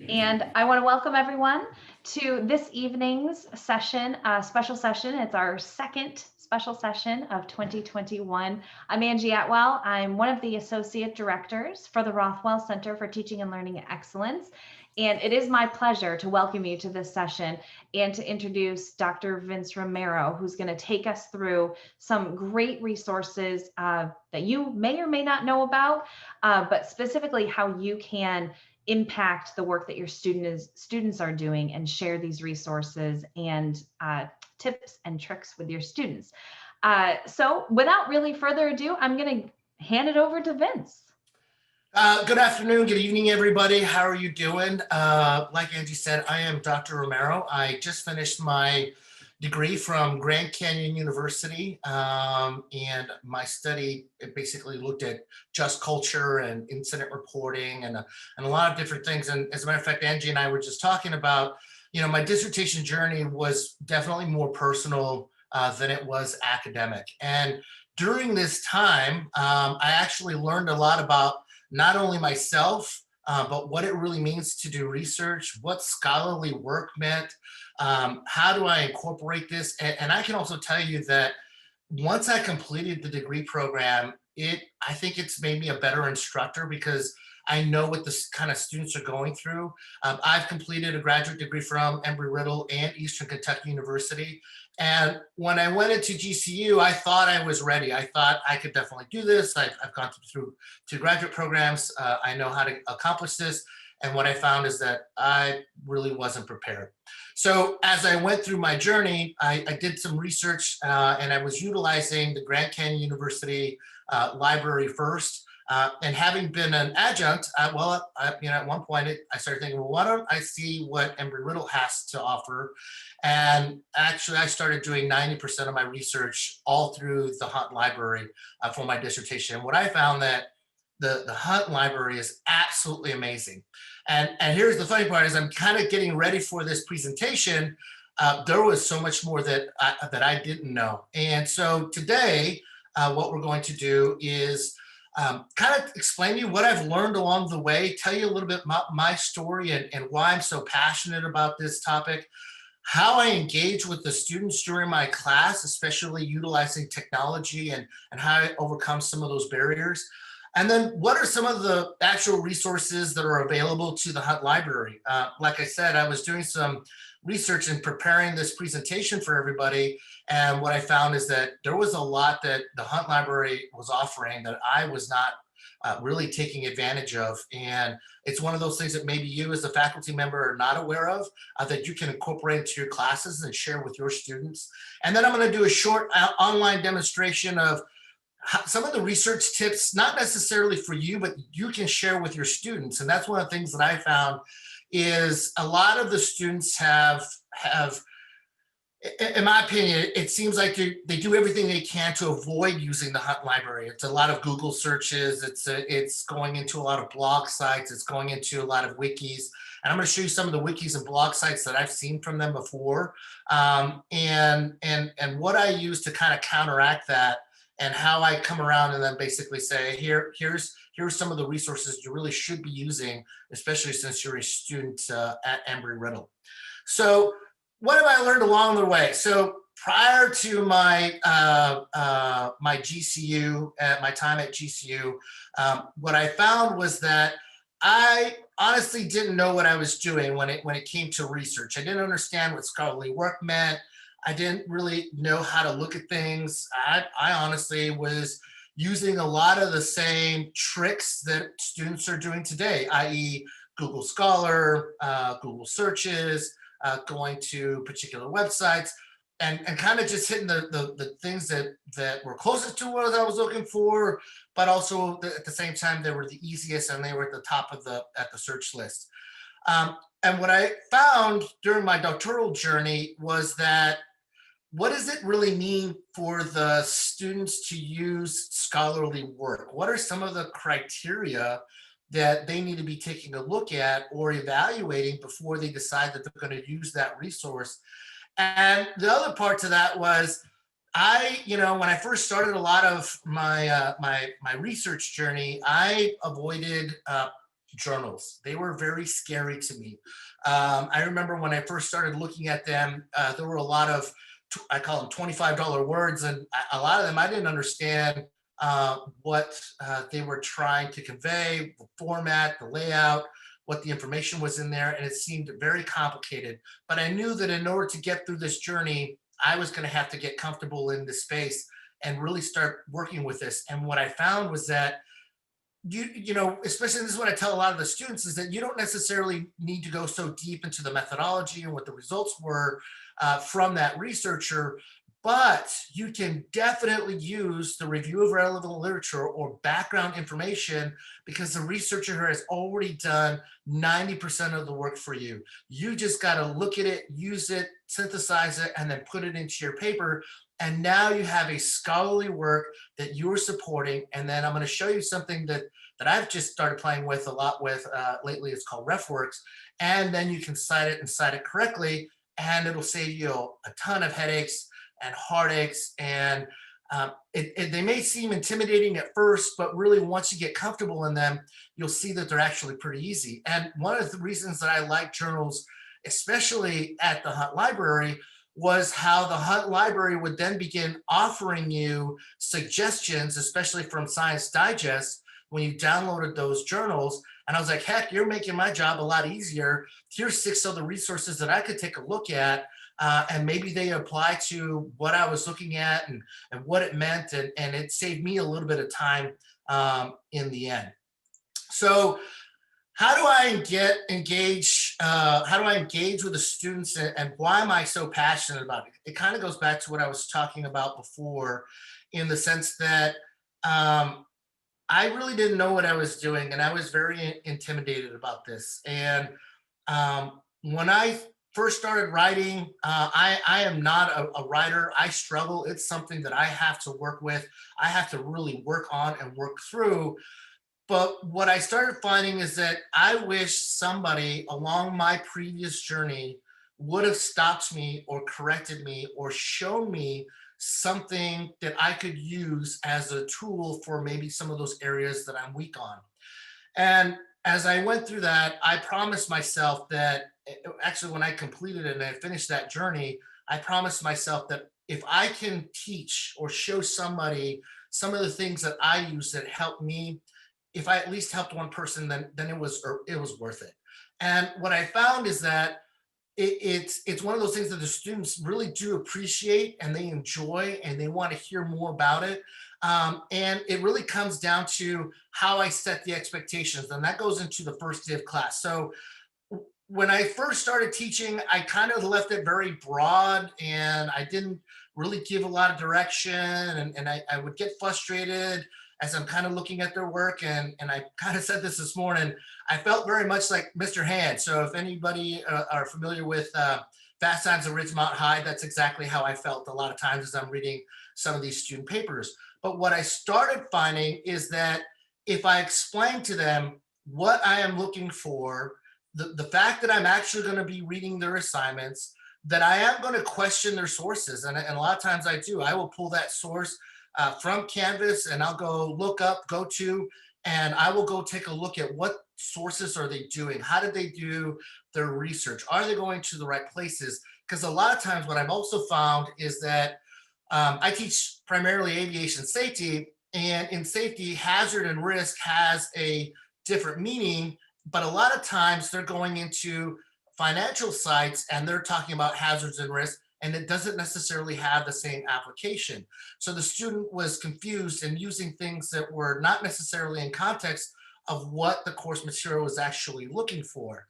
And I want to welcome everyone to this evening's session, special session. It's our second special session of 2021. I'm Angie Atwell. I'm one of the associate directors for the Rothwell Center for Teaching and Learning Excellence. And it is my pleasure to welcome you to this session and to introduce Dr. Vince Romero, who's going to take us through some great resources that you may or may not know about, but specifically how you can impact the work that your students are doing and share these resources and tips and tricks with your students. So without really further ado, I'm going to hand it over to Vince. Good afternoon, good evening, everybody. How are you doing? Like Angie said, I am Dr. Romero. I just finished my degree from Grand Canyon University, and my study, it basically looked at just culture and incident reporting and a lot of different things. And as a matter of fact, Angie and I were just talking about, my dissertation journey was definitely more personal than it was academic. And during this time, I actually learned a lot about not only myself, but what it really means to do research, what scholarly work meant, how do I incorporate this? And I can also tell you that once I completed the degree program, I think it's made me a better instructor because I know what this kind of students are going through. I've completed a graduate degree from Embry-Riddle and Eastern Kentucky University. And when I went into GCU, I thought I was ready. I thought I could definitely do this. I've gone through 2 graduate programs. I know how to accomplish this. And what I found is that I really wasn't prepared. So as I went through my journey, I did some research and I was utilizing the Grand Canyon University library first. And having been an adjunct, at one point I started thinking, well, why don't I see what Embry-Riddle has to offer? And actually, I started doing 90% of my research all through the Hunt Library for my dissertation. What I found that the Hunt Library is absolutely amazing. And here's the funny part is I'm kind of getting ready for this presentation. There was so much more that I didn't know. And so today, what we're going to do is kind of explain to you what I've learned along the way, tell you a little bit about my story and why I'm so passionate about this topic, how I engage with the students during my class, especially utilizing technology and how I overcome some of those barriers. And then what are some of the actual resources that are available to the Hunt Library? Like I said, I was doing some research and preparing this presentation for everybody. And what I found is that there was a lot that the Hunt Library was offering that I was not really taking advantage of. And it's one of those things that maybe you as a faculty member are not aware of, that you can incorporate into your classes and share with your students. And then I'm going to do a short online demonstration of some of the research tips, not necessarily for you, but you can share with your students. And that's one of the things that I found is a lot of the students have, in my opinion, it seems like they do everything they can to avoid using the Hunt Library. It's a lot of Google searches. It's going into a lot of blog sites. It's going into a lot of wikis. And I'm going to show you some of the wikis and blog sites that I've seen from them before, and what I use to kind of counteract that, and how I come around and then basically say, here's some of the resources you really should be using, especially since you're a student at Embry-Riddle. So what have I learned along the way? So prior to my my GCU, my time at GCU, what I found was that I honestly didn't know what I was doing when it came to research. I didn't understand what scholarly work meant. I didn't really know how to look at things. I honestly was using a lot of the same tricks that students are doing today, i.e. Google Scholar, Google searches, going to particular websites, and kind of just hitting the things that were closest to what I was looking for, but also at the same time, they were the easiest and they were at the top of the search list. And what I found during my doctoral journey was that what does it really mean for the students to use scholarly work? What are some of the criteria that they need to be taking a look at or evaluating before they decide that they're going to use that resource? And the other part to that was when I first started a lot of my my research journey, I avoided journals. They were very scary to me. I remember when I first started looking at them, there were a lot of, I call them $25 words, and a lot of them I didn't understand what they were trying to convey, the format, the layout, what the information was in there, and it seemed very complicated. But I knew that in order to get through this journey, I was going to have to get comfortable in this space and really start working with this. And what I found was that especially this is what I tell a lot of the students, is that you don't necessarily need to go so deep into the methodology and what the results were from that researcher, but you can definitely use the review of relevant literature or background information, because the researcher has already done 90% of the work for you. You just got to look at it, use it, synthesize it, and then put it into your paper. And now you have a scholarly work that you're supporting. And then I'm going to show you something that I've just started playing with a lot with lately. It's called RefWorks. And then you can cite it and cite it correctly, and it'll save you a ton of headaches and heartaches. And they may seem intimidating at first, but really once you get comfortable in them, you'll see that they're actually pretty easy. And one of the reasons that I like journals, especially at the Hunt Library, was how the Hunt Library would then begin offering you suggestions, especially from Science Digest, when you downloaded those journals. And I was like, heck, you're making my job a lot easier. Here's 6 other resources that I could take a look at. And maybe they apply to what I was looking at and what it meant. And it saved me a little bit of time in the end. So how do I engage? How do I engage with the students, and why am I so passionate about it? It kind of goes back to what I was talking about before, in the sense that I really didn't know what I was doing, and I was very intimidated about this. And when I first started writing, I am not a writer. I struggle. It's something that I have to work with. I have to really work on and work through. But what I started finding is that I wish somebody along my previous journey would have stopped me or corrected me or shown me something that I could use as a tool for maybe some of those areas that I'm weak on. And as I went through that, I promised myself that, actually, when I completed it and I finished that journey, I promised myself that if I can teach or show somebody some of the things that I use that help me, if I at least helped one person, then it was worth it. And what I found is that it's one of those things that the students really do appreciate and they enjoy and they want to hear more about it. And it really comes down to how I set the expectations, and that goes into the first day of class. So when I first started teaching, I kind of left it very broad, and I didn't really give a lot of direction, and I would get frustrated as I'm kind of looking at their work. And I kind of said this morning, I felt very much like Mr. Hand. So if anybody are familiar with Fast Times at Ridgemont High, that's exactly how I felt a lot of times as I'm reading some of these student papers. But what I started finding is that if I explain to them what I am looking for, the fact that I'm actually going to be reading their assignments, that I am going to question their sources. And a lot of times I do. I will pull that source from Canvas, and I'll go look up, go to, and I will go take a look at what sources are they doing? How did they do their research? Are they going to the right places? Because a lot of times what I've also found is that I teach primarily aviation safety, and in safety, hazard and risk has a different meaning, but a lot of times they're going into financial sites and they're talking about hazards and risks, and it doesn't necessarily have the same application. So the student was confused and using things that were not necessarily in context of what the course material was actually looking for.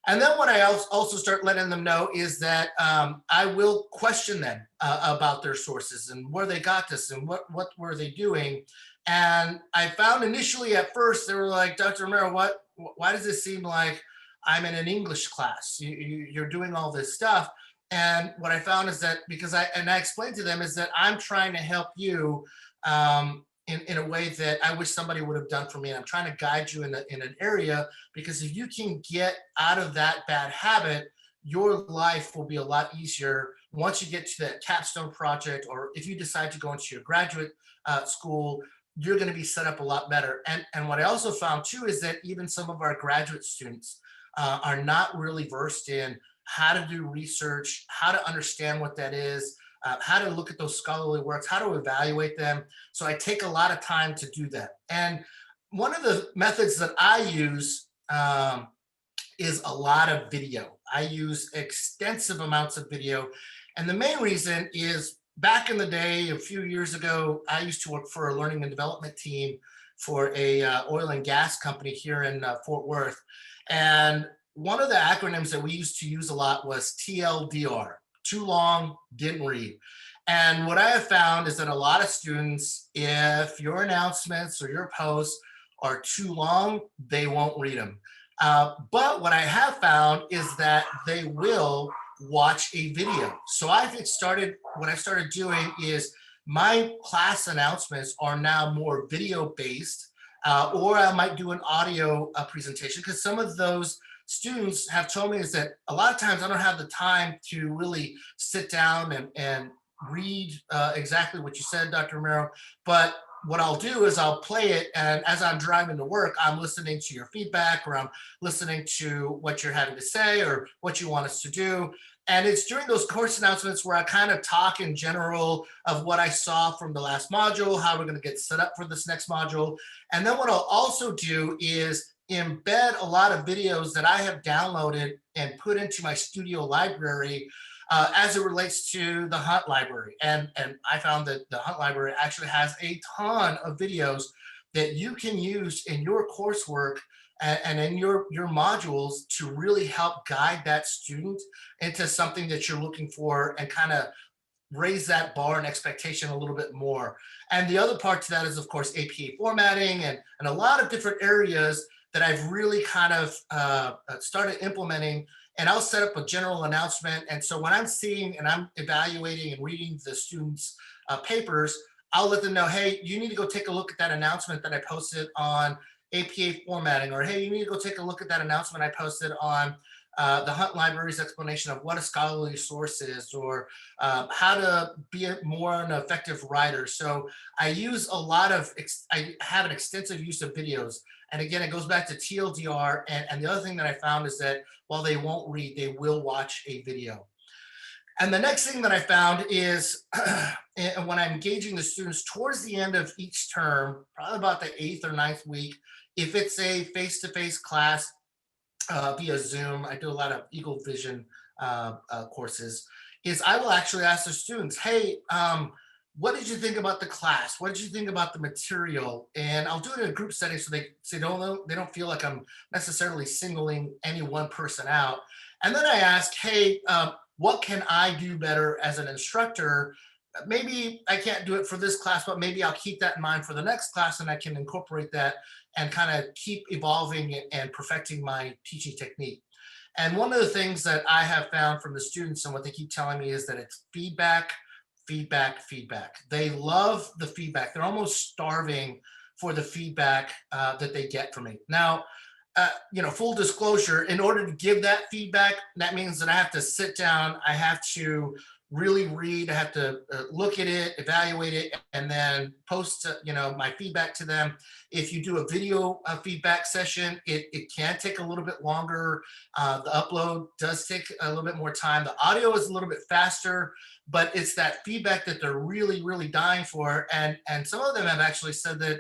And then what I also start letting them know is that I will question them about their sources and where they got this and what were they doing. And I found initially at first, they were like, Dr. Romero, why does it seem like I'm in an English class? You're doing all this stuff. And what I found is that because I explained to them is that I'm trying to help you in a way that I wish somebody would have done for me. And I'm trying to guide you in an area, because if you can get out of that bad habit, your life will be a lot easier once you get to that capstone project, or if you decide to go into your graduate school. you're going to be set up a lot better. And what I also found too is that even some of our graduate students are not really versed in how to do research, how to understand what that is, how to look at those scholarly works, how to evaluate them. So I take a lot of time to do that. And one of the methods that I use is a lot of video. I use extensive amounts of video. And the main reason is back in the day, a few years ago, I used to work for a learning and development team for a oil and gas company here in Fort Worth. And one of the acronyms that we used to use a lot was TLDR, too long, didn't read. And what I have found is that a lot of students, if your announcements or your posts are too long, they won't read them. But what I have found is that they will watch a video. So what I started doing is my class announcements are now more video based, or I might do an audio presentation, because some of those students have told me is that a lot of times I don't have the time to really sit down and read exactly what you said, Dr. Romero, but what I'll do is I'll play it, and as I'm driving to work, I'm listening to your feedback, or I'm listening to what you're having to say or what you want us to do. And it's during those course announcements where I kind of talk in general of what I saw from the last module, how we're going to get set up for this next module. And then what I'll also do is embed a lot of videos that I have downloaded and put into my studio library as it relates to the Hunt Library. And I found that the Hunt Library actually has a ton of videos that you can use in your coursework and in your modules to really help guide that student into something that you're looking for and kind of raise that bar and expectation a little bit more. And the other part to that is, of course, APA formatting and a lot of different areas that I've really kind of started implementing. And I'll set up a general announcement. And so when I'm seeing and I'm evaluating and reading the students' papers, I'll let them know, hey, you need to go take a look at that announcement that I posted on APA formatting, or hey, you need to go take a look at that announcement I posted on the Hunt Library's explanation of what a scholarly source is, or how to be more an effective writer. So I use a lot of, I have an extensive use of videos. And again, it goes back to TLDR. And the other thing that I found is that while they won't read, they will watch a video. And the next thing that I found is when I'm engaging the students towards the end of each term, probably about the 8th or 9th week, if it's a face-to-face class via Zoom, I do a lot of Eagle Vision courses, is I will actually ask the students, hey, what did you think about the class? What did you think about the material? And I'll do it in a group setting so they don't feel like I'm necessarily singling any one person out. And then I ask, hey, what can I do better as an instructor? Maybe I can't do it for this class, but maybe I'll keep that in mind for the next class, and I can incorporate that and kind of keep evolving and perfecting my teaching technique. And one of the things that I have found from the students and what they keep telling me is that it's feedback, feedback, feedback. They love the feedback. They're almost starving for the feedback that they get from me. Now, full disclosure, in order to give that feedback, that means that I have to sit down, I have to really read, I have to look at it, evaluate it, and then post, my feedback to them. If you do a video feedback session, it can take a little bit longer. The upload does take a little bit more time. The audio is a little bit faster, but it's that feedback that they're really, really dying for. And some of them have actually said that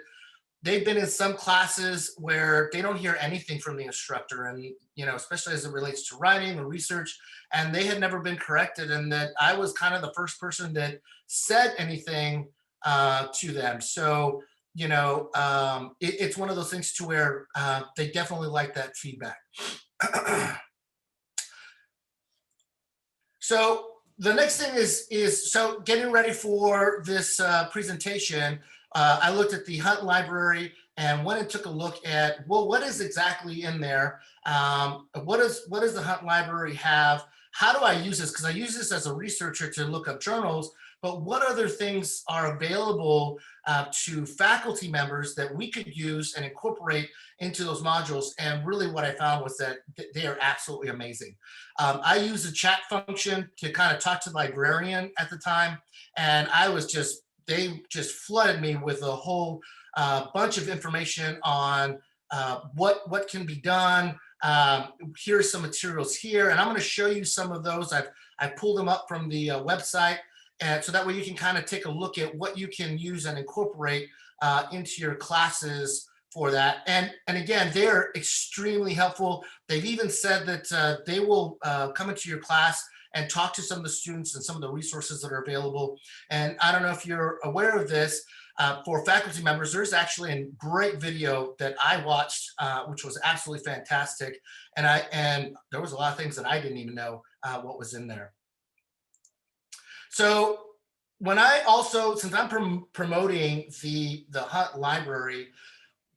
they've been in some classes where they don't hear anything from the instructor, and especially as it relates to writing or research, and they had never been corrected, and that I was kind of the first person that said anything to them. So it's one of those things to where they definitely like that feedback. So the next thing is so getting ready for this presentation. I looked at the Hunt Library and went and took a look at, well, what is exactly in there? What does the Hunt Library have? How do I use this? Because I use this as a researcher to look up journals, but what other things are available to faculty members that we could use and incorporate into those modules? And really what I found was that they are absolutely amazing. I used a chat function to kind of talk to the librarian at the time, and they just flooded me with a whole a bunch of information on what can be done. Here's some materials here, and I'm going to show you some of those. I've pulled them up from the website, and so that way you can kind of take a look at what you can use and incorporate into your classes for that. And again, they're extremely helpful. They've even said that they will come into your class and talk to some of the students and some of the resources that are available. And I don't know if you're aware of this, for faculty members, there's actually a great video that I watched, which was absolutely fantastic. And there was a lot of things that I didn't even know what was in there. So when I also, since I'm promoting the Hunt Library,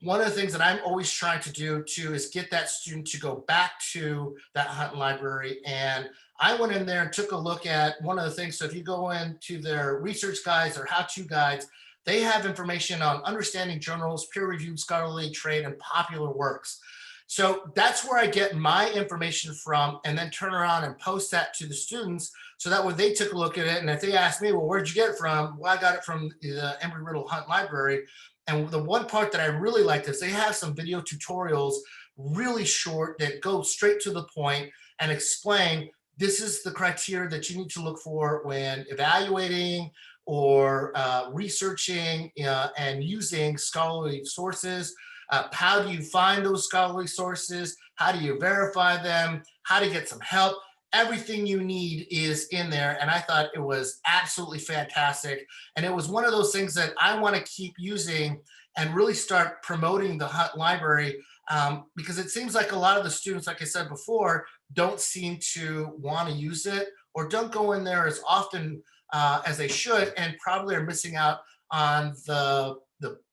one of the things that I'm always trying to do too is get that student to go back to that Hunt Library. And I went in there and took a look at one of the things. So if you go into their research guides or how-to guides, they have information on understanding journals, peer-reviewed scholarly trade, and popular works. So that's where I get my information from, and then turn around and post that to the students. So that way they took a look at it. And if they ask me, well, where'd you get it from? Well, I got it from the Embry-Riddle Hunt Library. And the one part that I really liked is they have some video tutorials, really short, that go straight to the point and explain this is the criteria that you need to look for when evaluating or researching and using scholarly sources. How do you find those scholarly sources? How do you verify them? How to get some help? Everything you need is in there. And I thought it was absolutely fantastic. And it was one of those things that I want to keep using and really start promoting the Hunt Library, because it seems like a lot of the students, like I said before, don't seem to want to use it or don't go in there as often as they should, and probably are missing out on the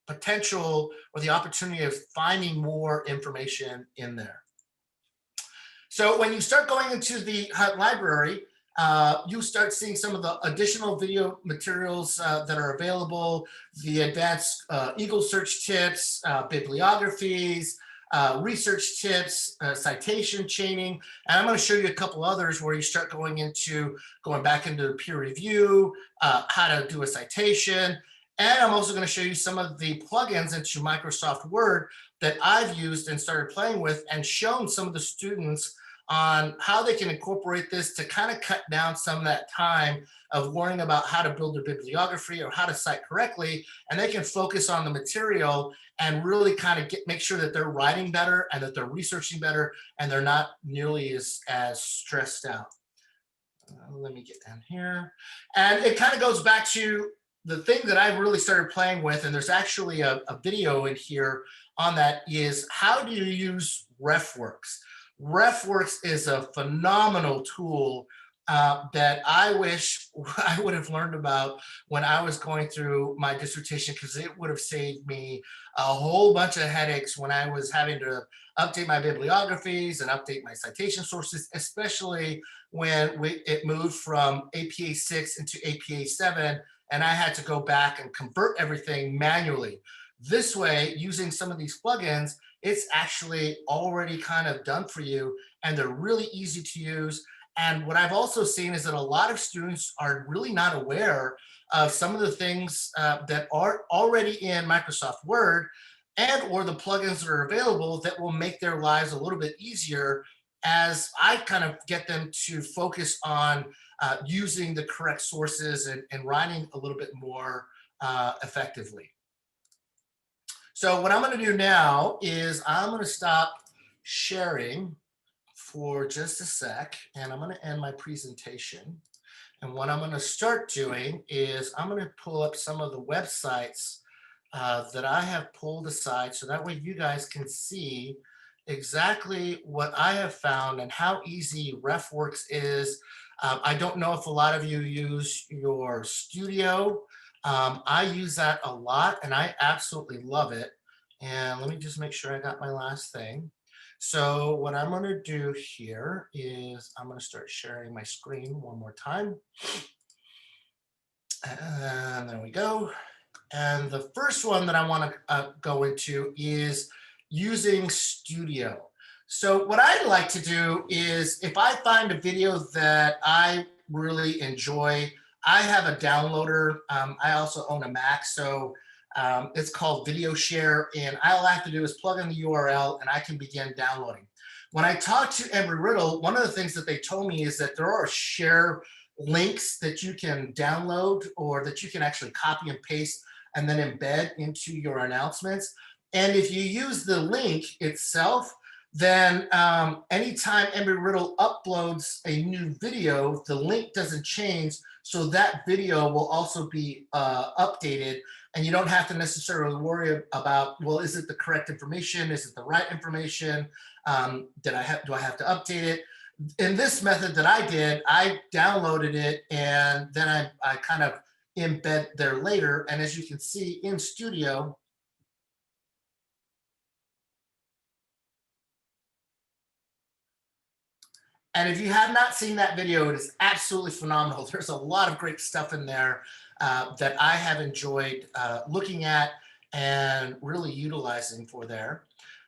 potential or the opportunity of finding more information in there. So when you start going into the Hunt Library, you start seeing some of the additional video materials that are available, the advanced Eagle search tips, bibliographies, research tips, citation chaining, and I'm going to show you a couple others where you start going back into peer review, how to do a citation, and I'm also going to show you some of the plugins into Microsoft Word that I've used and started playing with, and shown some of the students on how they can incorporate this to kind of cut down some of that time of worrying about how to build their bibliography or how to cite correctly, and they can focus on the material and really kind of make sure that they're writing better and that they're researching better and they're not nearly as stressed out. Let me get down here. And it kind of goes back to the thing that I've really started playing with, and there's actually a video in here on that, is how do you use RefWorks? RefWorks is a phenomenal tool that I wish I would have learned about when I was going through my dissertation, because it would have saved me a whole bunch of headaches when I was having to update my bibliographies and update my citation sources, especially when it moved from APA 6 into APA 7, and I had to go back and convert everything manually. This way, using some of these plugins, it's actually already kind of done for you, and they're really easy to use. And what I've also seen is that a lot of students are really not aware of some of the things that are already in Microsoft Word, and or the plugins that are available that will make their lives a little bit easier, as I kind of get them to focus on using the correct sources and writing a little bit more effectively. So what I'm going to do now is I'm going to stop sharing for just a sec, and I'm going to end my presentation. And what I'm going to start doing is I'm going to pull up some of the websites that I have pulled aside, so that way you guys can see exactly what I have found and how easy RefWorks is. I don't know if a lot of you use your Studio. I use that a lot, and I absolutely love it. And let me just make sure I got my last thing. So what I'm going to do here is I'm going to start sharing my screen one more time. And there we go. And the first one that I want to go into is using Studio. So what I like to do is, if I find a video that I really enjoy, I have a downloader. I also own a Mac, so It's called Video Share, and all I have to do is plug in the URL and I can begin downloading. When I talked to Embry-Riddle, one of the things that they told me is that there are share links that you can download or that you can actually copy and paste and then embed into your announcements. And if you use the link itself, then anytime Embry-Riddle uploads a new video, the link doesn't change. So that video will also be updated, and you don't have to necessarily worry about, well, is it the correct information? Is it the right information? Do I have to update it? In this method that I did, I downloaded it and then I kind of embed there later. And as you can see in Studio, and if you have not seen that video, it is absolutely phenomenal. There's a lot of great stuff in there that I have enjoyed looking at and really utilizing for there.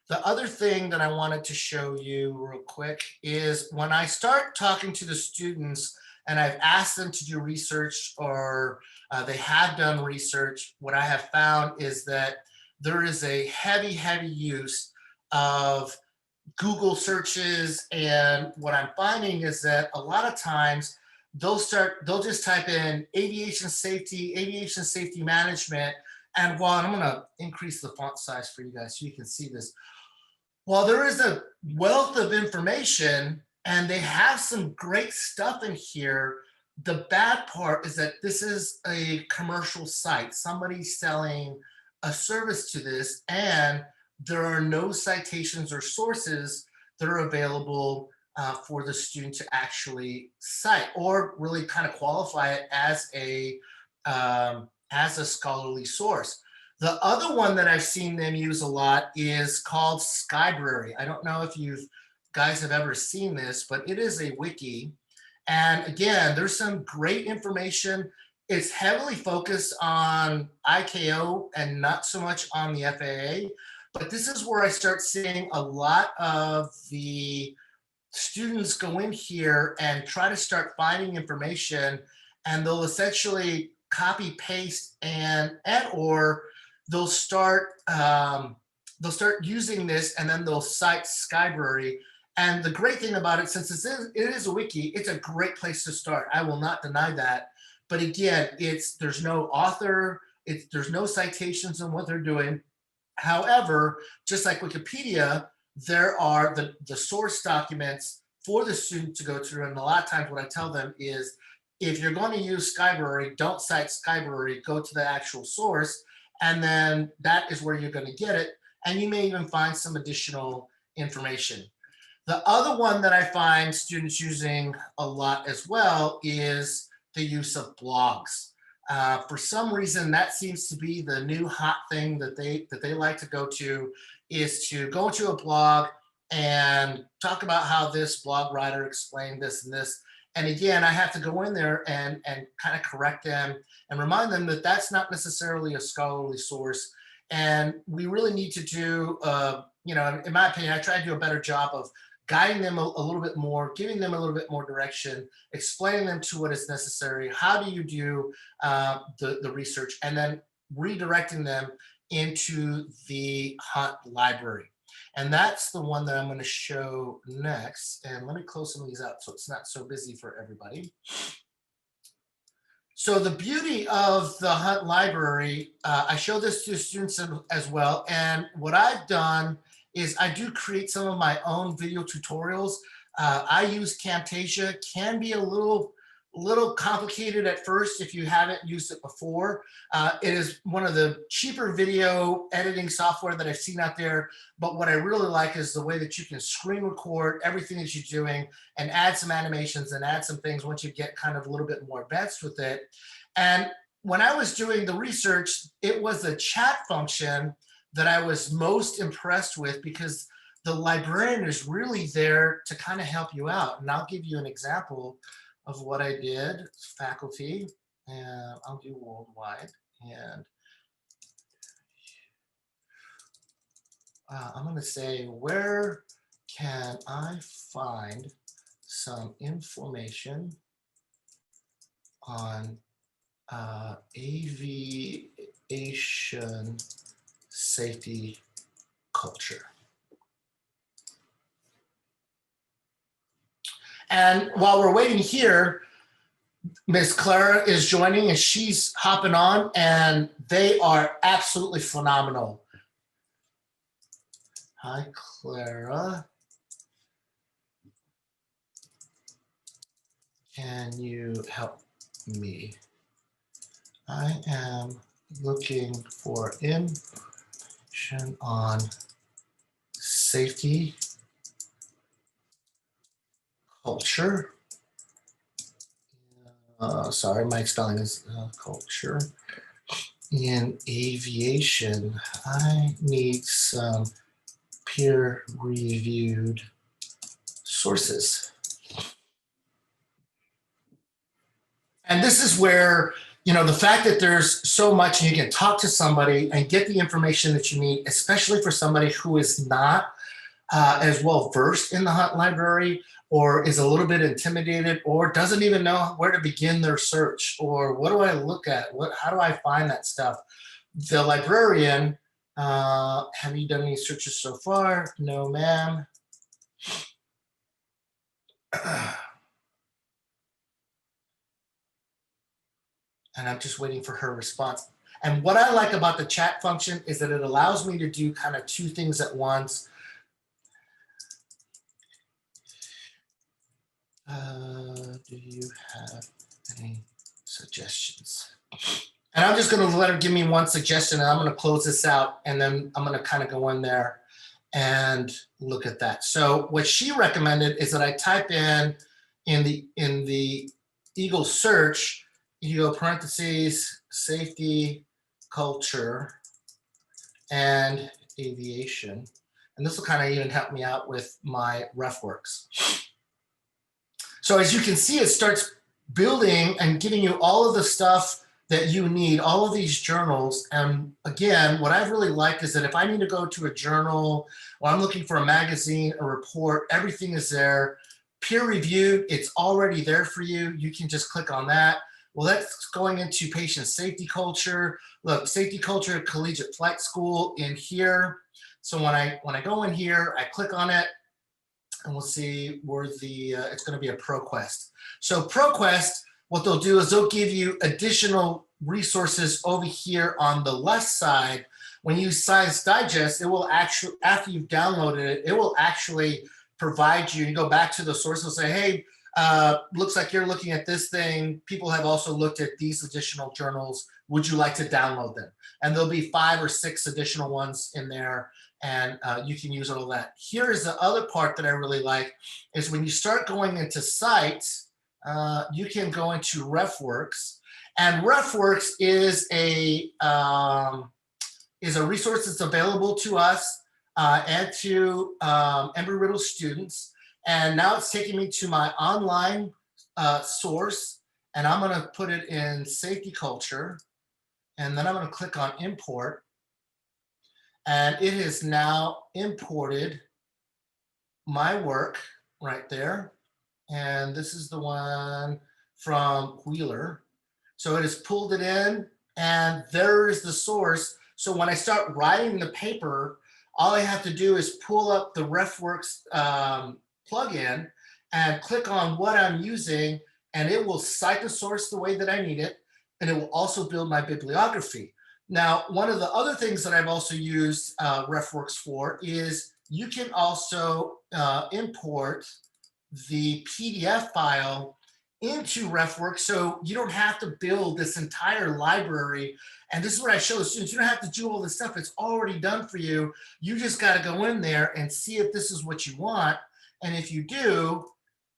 The other thing that I wanted to show you real quick is when I start talking to the students and I've asked them to do research or they have done research, what I have found is that there is a heavy, heavy use of Google searches, and what I'm finding is that a lot of times they'll just type in aviation safety management, and while I'm going to increase the font size for you guys so you can see this, while there is a wealth of information and they have some great stuff in here, the bad part is that this is a commercial site. Somebody's selling a service to this, and there are no citations or sources that are available for the student to actually cite or really kind of qualify it as a scholarly source. The other one that I've seen them use a lot is called Skybrary. I don't know if you guys have ever seen this, but it is a wiki. And again, there's some great information. It's heavily focused on ICAO and not so much on the FAA. But this is where I start seeing a lot of the students go in here and try to start finding information, and they'll essentially copy paste and or they'll start using this, and then they'll cite Skybrary. And the great thing about it, since it is a wiki, it's a great place to start. I will not deny that. But again, there's no author, there's no citations on what they're doing. However, just like Wikipedia, there are the source documents for the student to go through. And a lot of times what I tell them is, if you're going to use Skybrary, don't cite Skybrary, go to the actual source, and then that is where you're going to get it. And you may even find some additional information. The other one that I find students using a lot as well is the use of blogs. For some reason, that seems to be the new hot thing that they like to go to, is to go to a blog and talk about how this blog writer explained this and this. And again, I have to go in there and kind of correct them and remind them that that's not necessarily a scholarly source. And we really need to do, in my opinion, I try to do a better job of guiding them a little bit more, giving them a little bit more direction, explaining them to what is necessary. How do you do the research, and then redirecting them into the Hunt library. And that's the one that I'm going to show next. And let me close some of these out so it's not so busy for everybody. So the beauty of the Hunt library, I show this to students as well. And what I've done is I do create some of my own video tutorials. I use Camtasia. Can be a little complicated at first if you haven't used it before. It is one of the cheaper video editing software that I've seen out there. But what I really like is the way that you can screen record everything that you're doing and add some animations and add some things once you get kind of a little bit more advanced with it. And when I was doing the research, it was the chat function that I was most impressed with, because the librarian is really there to kind of help you out. And I'll give you an example of what I did. Faculty, and I'll do worldwide. And I'm going to say, where can I find some information on Aviation safety culture. And while we're waiting here, Miss Clara is joining and she's hopping on, and they are absolutely phenomenal. Hi, Clara. Can you help me? I am looking for information on safety culture. Sorry, my spelling is culture. In aviation, I need some peer-reviewed sources. And this is where, the fact that there's so much and you can talk to somebody and get the information that you need, especially for somebody who is not as well versed in the Hunt Library, or is a little bit intimidated, or doesn't even know where to begin their search, or what do I look at? How do I find that stuff? The librarian, have you done any searches so far? No, ma'am. And I'm just waiting for her response. And what I like about the chat function is that it allows me to do kind of two things at once. Do you have any suggestions? And I'm just going to let her give me one suggestion, and I'm going to close this out, and then I'm going to kind of go in there and look at that. So what she recommended is that I type in the Eagle search, you go parentheses, safety, culture, and aviation. And this will kind of even help me out with my RefWorks. So as you can see, it starts building and giving you all of the stuff that you need, all of these journals. And again, what I really like is that if I need to go to a journal, or I'm looking for a magazine, a report, everything is there. Peer reviewed, it's already there for you. You can just click on that. Well, that's going into patient safety culture. Look, safety culture, collegiate flight school in here. So when I go in here, I click on it, and we'll see where it's going to be a ProQuest. So ProQuest, what they'll do is they'll give you additional resources over here on the left side. When you use Science Digest, it will actually, after you've downloaded it, it will actually provide you go back to the source. It'll say, hey, looks like you're looking at this thing. People have also looked at these additional journals. Would you like to download them? And there'll be 5 or 6 additional ones in there, and you can use all of that. Here is the other part that I really like, is when you start going into sites, you can go into RefWorks, and RefWorks is a resource that's available to us and to Embry-Riddle students. And now it's taking me to my online source, and I'm going to put it in safety culture, and then I'm going to click on import, and it has now imported my work right there. And this is the one from Wheeler. So it has pulled it in, and there is the source. So when I start writing the paper, all I have to do is pull up the RefWorks plugin and click on what I'm using, and it will cite the source the way that I need it, and it will also build my bibliography. Now, one of the other things that I've also used RefWorks for is you can also import the PDF file into RefWorks, so you don't have to build this entire library. And this is what I show the students. You don't have to do all this stuff. It's already done for you. You just got to go in there and see if this is what you want. And if you do,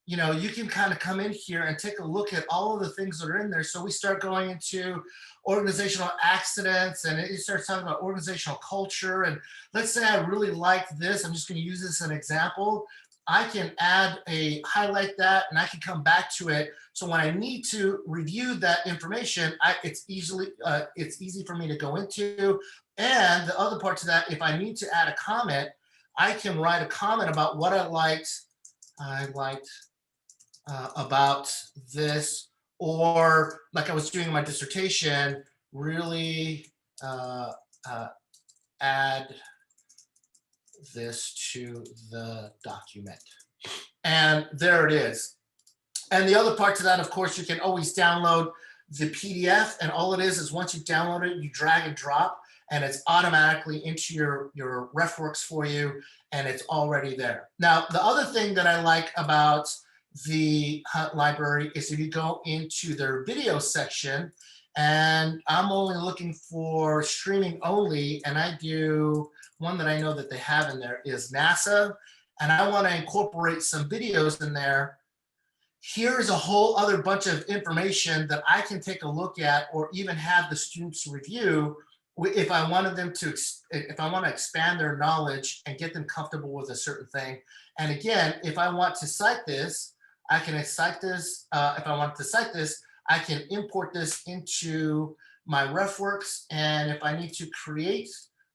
you can kind of come in here and take a look at all of the things that are in there. So we start going into organizational accidents, and it starts talking about organizational culture. And let's say I really like this. I'm just going to use this as an example. I can highlight that, and I can come back to it. So when I need to review that information, it's easy for me to go into. And the other part to that, if I need to add a comment, I can write a comment about what I liked about this, or like I was doing in my dissertation, really add this to the document. And there it is. And the other part to that, of course, you can always download the PDF, and all it is once you download it, you drag and drop, and it's automatically into your RefWorks for you, and it's already there. Now, the other thing that I like about the Hunt library is if you go into their video section, and I'm only looking for streaming only, and I do one that I know that they have in there is NASA, and I want to incorporate some videos in there. Here's a whole other bunch of information that I can take a look at or even have the students review if I wanted them to, if I want to expand their knowledge and get them comfortable with a certain thing. And again, if I want to cite this, I can cite this. If I want to cite this, I can import this into my RefWorks. And if I need to create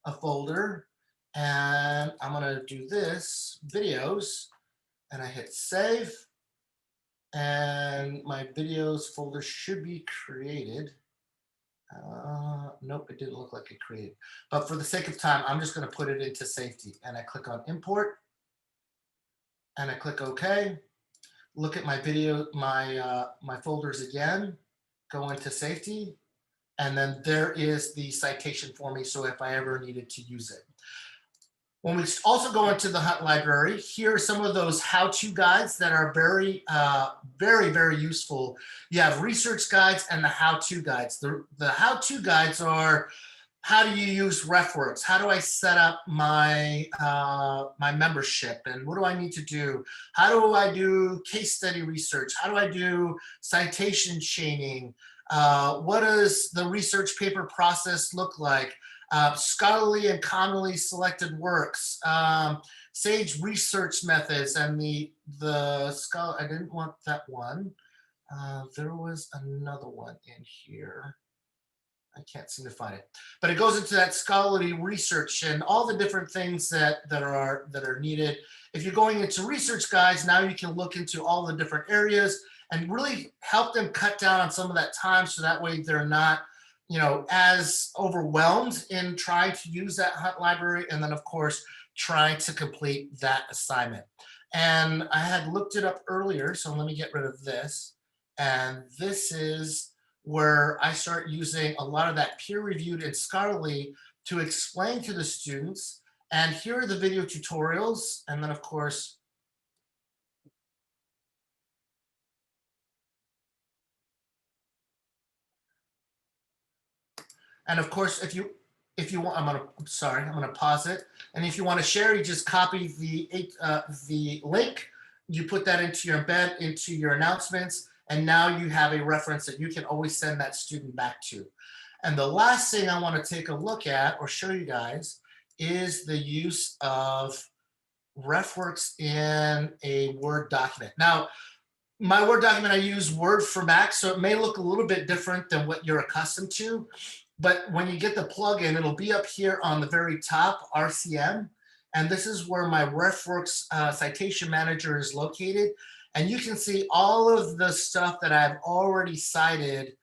a folder, and I'm going to do this, videos, and I hit save. And my videos folder should be created. Nope, it didn't look like it created. But for the sake of time, I'm just going to put it into safety. And I click on import. And I click OK. Look at my video, my folders again. Go into safety. And then there is the citation for me. So if I ever needed to use it. When we also go into the Hunt library, here are some of those how-to guides that are very, very useful. You have research guides and the how-to guides. The how-to guides are, how do you use RefWorks? How do I set up my, my membership? And what do I need to do? How do I do case study research? How do I do citation chaining? What does the research paper process look like? Scholarly and commonly selected works, Sage research methods, and the scholar. I didn't want that one. There was another one in here. I can't seem to find it, but it goes into that scholarly research and all the different things that are needed. If you're going into research guides, now you can look into all the different areas and really help them cut down on some of that time, so that way they're not, you know, as overwhelmed in trying to use that Hunt library, and then of course trying to complete that assignment. And I had looked it up earlier, so let me get rid of this. And this is where I start using a lot of that peer-reviewed and scholarly to explain to the students. And here are the video tutorials, and then of course if you want, I'm gonna pause it. And if you want to share, you just copy the link, you put that into your embed, into your announcements, and now you have a reference that you can always send that student back to. And the last thing I want to take a look at or show you guys is the use of RefWorks in a Word document. Now, my Word document, I use Word for Mac, so it may look a little bit different than what you're accustomed to. But when you get the plugin, it'll be up here on the very top, RCM. And this is where my RefWorks citation manager is located. And you can see all of the stuff that I've already cited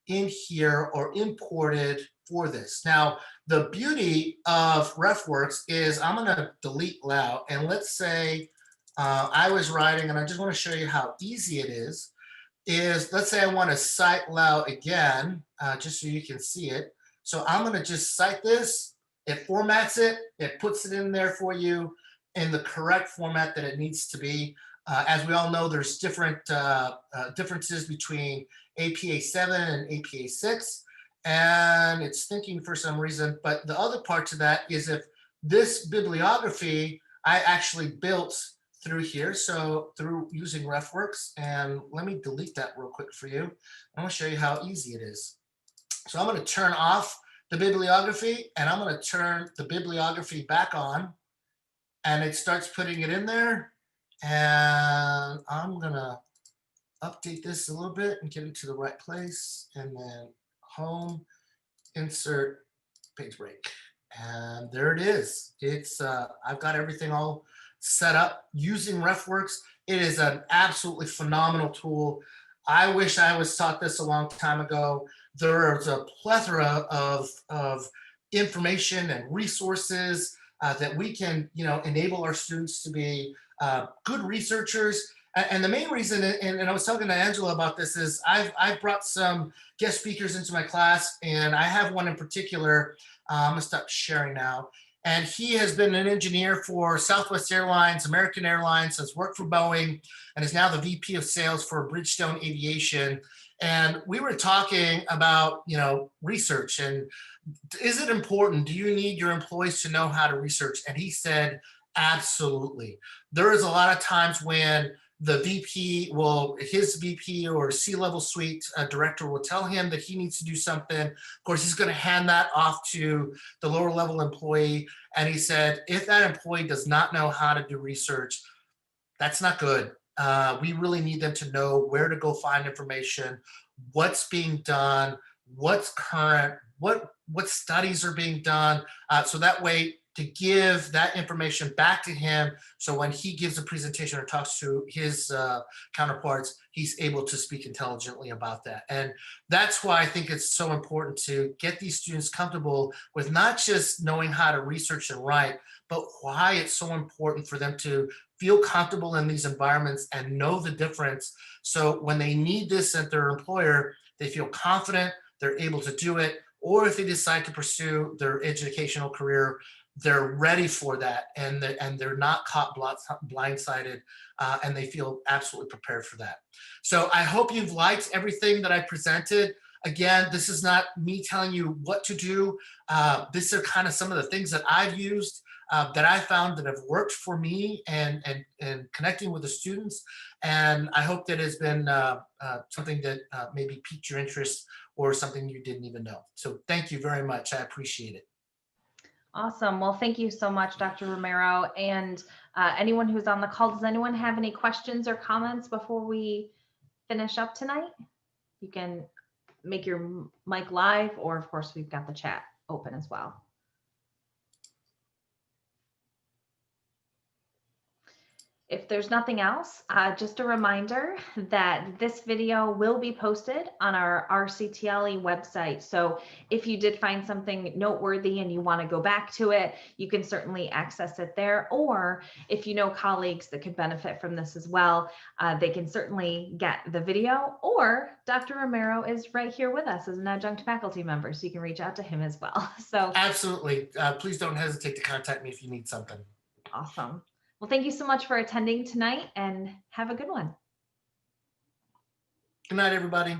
in here or imported for this. Now, the beauty of RefWorks is I'm going to delete Lao. And let's say I was writing, and I just want to show you how easy it is let's say I want to cite Lao again, just so you can see it. So I'm going to just cite this. It formats it. It puts it in there for you in the correct format that it needs to be. As we all know, there's different differences between APA 7 and APA 6. And it's thinking for some reason. But the other part to that is if this bibliography I actually built through here, so through using RefWorks, and let me delete that real quick for you. I'm going to show you how easy it is. So I'm going to turn off the bibliography, and I'm going to turn the bibliography back on, and it starts putting it in there. And I'm going to update this a little bit and get it to the right place, and then home, insert, page break. And there it is. It's I've got everything all set up using RefWorks. It is an absolutely phenomenal tool. I wish I was taught this a long time ago. There's a plethora of information and resources that we can, enable our students to be good researchers. And the main reason, and I was talking to Angela about this, is I've brought some guest speakers into my class, and I have one in particular. I'm gonna stop sharing now. And he has been an engineer for Southwest Airlines, American Airlines, has worked for Boeing, and is now the VP of sales for Bridgestone Aviation. And we were talking about, research and is it important? Do you need your employees to know how to research? And he said, absolutely. There is a lot of times when the VP his VP or C-level suite director will tell him that he needs to do something. Of course, he's going to hand that off to the lower level employee. And he said, if that employee does not know how to do research, that's not good. We really need them to know where to go find information, what's being done, what's current, what studies are being done, so that way to give that information back to him. So when he gives a presentation or talks to his counterparts, he's able to speak intelligently about that. And that's why I think it's so important to get these students comfortable with not just knowing how to research and write, but why it's so important for them to feel comfortable in these environments and know the difference. So when they need this at their employer, they feel confident, they're able to do it, or if they decide to pursue their educational career, they're ready for that, and they're not caught blindsided, and they feel absolutely prepared for that. So I hope you've liked everything that I presented. Again, this is not me telling you what to do. These are kind of some of the things that I've used, that I found that have worked for me and connecting with the students. And I hope that has been something that maybe piqued your interest or something you didn't even know. So thank you very much. I appreciate it. Awesome. Well, thank you so much, Dr. Romero. And anyone who's on the call, does anyone have any questions or comments before we finish up tonight? You can make your mic live, or of course, we've got the chat open as well. If there's nothing else, just a reminder that this video will be posted on our RCTLE website. So if you did find something noteworthy and you want to go back to it, you can certainly access it there. Or if you know colleagues that could benefit from this as well, they can certainly get the video, or Dr. Romero is right here with us as an adjunct faculty member, so you can reach out to him as well. So absolutely. Please don't hesitate to contact me if you need something. Awesome. Well, thank you so much for attending tonight, and have a good one. Good night, everybody.